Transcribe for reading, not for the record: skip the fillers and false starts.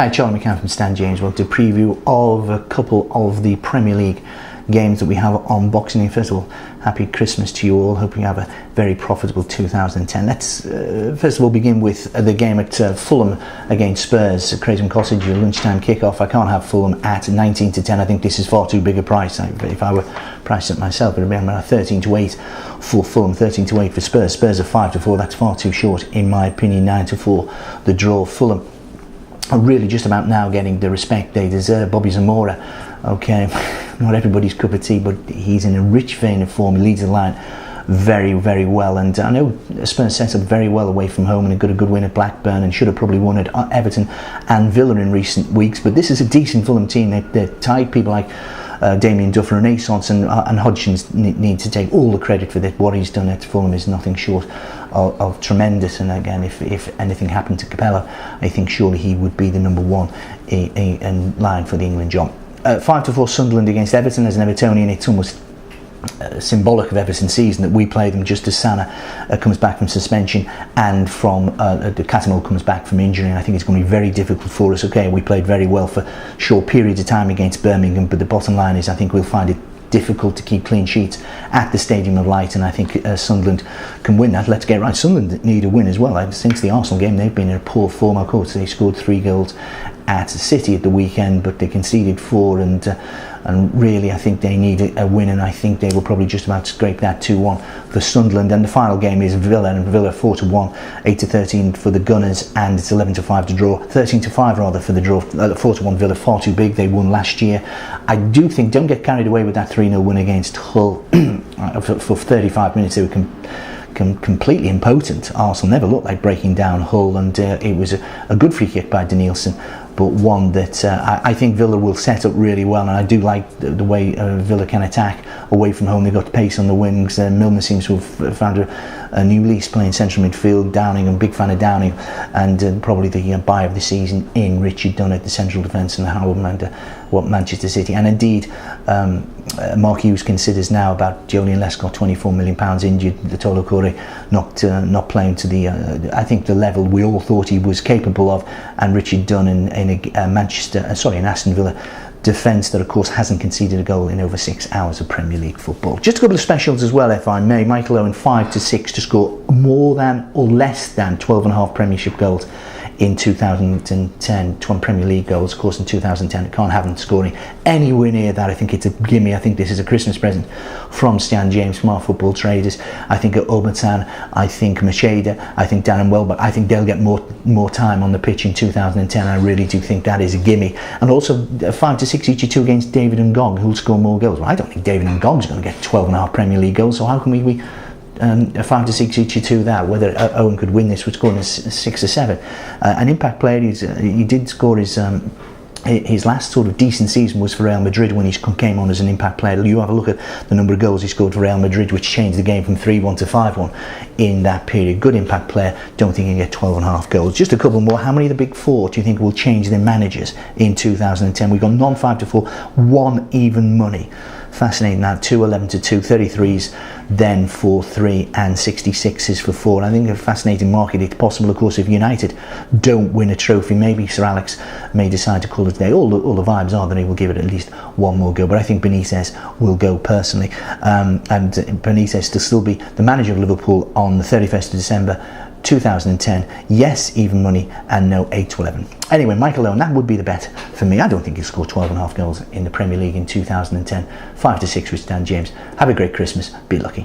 Hi, Charlie McCann from Stan James. Well, to preview of a couple of the Premier League games that we have on Boxing Day. First of all, happy Christmas to you all. Hope you have a very profitable 2010. Let's first of all begin with the game at Fulham against Spurs. Craven Cottage, a lunchtime kickoff. I can't have Fulham at 19-10. I think this is far too big a price. If I were pricing it myself, it would be around 13-8 for Fulham, 13-8 for Spurs. Spurs are 5-4. That's far too short, in my opinion. 9-4 the draw. Fulham are really just about now getting the respect they deserve. Bobby Zamora, okay, not everybody's cup of tea, but he's in a rich vein of form. He leads the line very, very well, and I know Spurs set up very well away from home and got a good win at Blackburn and should have probably won at Everton and Villa in recent weeks. But this is a decent Fulham team. They're tight. People like Damien Duffer and Aston and Hodgson's need to take all the credit for this. What he's done at Fulham is nothing short of tremendous, and again, if anything happened to Capello, I think surely he would be the number one in line for the England job. 5-4 Sunderland against Everton. As an Evertonian, it's almost symbolic of Everton's season that we play them just as Sana comes back from suspension and from Catamol comes back from injury, and I think it's going to be very difficult for us. Okay, we played very well for short periods of time against Birmingham, but the bottom line is I think we'll find it difficult to keep clean sheets at the Stadium of Light, and I think Sunderland can win that. Let's get right, Sunderland need a win as well. Since the Arsenal game, they've been in a poor form. Of course, they scored 3 goals at City at the weekend, but they conceded 4, and really I think they need a win, and I think they will probably just about scrape that 2-1 for Sunderland. And the final game is Villa, and Villa 4-1, 8-13 for the Gunners, and it's 11-5 to draw, 13-5 rather for the draw. 4-1 Villa, far too big. They won last year. I do think, don't get carried away with that 3-0 win against Hull. For 35 minutes they were completely impotent. Arsenal never looked like breaking down Hull, and it was a good free kick by Danielson, but one that I think Villa will set up really well, and I do like the way Villa can attack away from home. They've got pace on the wings. Milner seems to have found a new lease playing central midfield. Downing, I'm a big fan of Downing, and probably the buy of the season in Richard Dunn at the central defence, and how what Manchester City, and indeed Mark Hughes considers now about Joleon Lescott, £24 million injured, the Tolo Corre not playing to the I think the level we all thought he was capable of, and Richard Dunn in Aston Villa defence that of course hasn't conceded a goal in over 6 hours of Premier League football. Just a couple of specials as well, if I may. Michael Owen 5-6 to score more than or less than 12.5 Premiership goals in 2010, 20 Premier League goals. Of course, in 2010, I can't have him scoring anywhere near that. I think it's a gimme. I think this is a Christmas present from Stan James, from our football traders. I think at Obertan, I think Macheda, I think Darren Welbeck, I think they'll get more time on the pitch in 2010. I really do think that is a gimme. And also 5-6 each of two against David Ngog, who'll score more goals. Well, I don't think David Ngog's going to get 12.5 Premier League goals, so how can we 5-6 each of two that? Whether Owen could win this would score in 6 or 7. An impact player, he did score his last sort of decent season was for Real Madrid when he came on as an impact player. You have a look at the number of goals he scored for Real Madrid, which changed the game from 3-1 to 5-1 in that period. Good impact player. Don't think he can get 12.5 goals. Just a couple more. How many of the big four do you think will change their managers in 2010? We've got none 5-4, 1 even money. Fascinating that. 2 11-2, 33s, then 4-3, and 66s for 4. I think a fascinating market. It's possible, of course, if United don't win a trophy, maybe Sir Alex may decide to call it a day. All the vibes are that he will give it at least one more go, but I think Benitez will go personally, and Benitez to still be the manager of Liverpool on the 31st of December 2010. Yes, even money, and no 8-11. Anyway, Michael Owen, that would be the bet for me. I don't think he'll score 12.5 goals in the Premier League in 2010. 5-6 with Stan James. Have a great Christmas. Be lucky.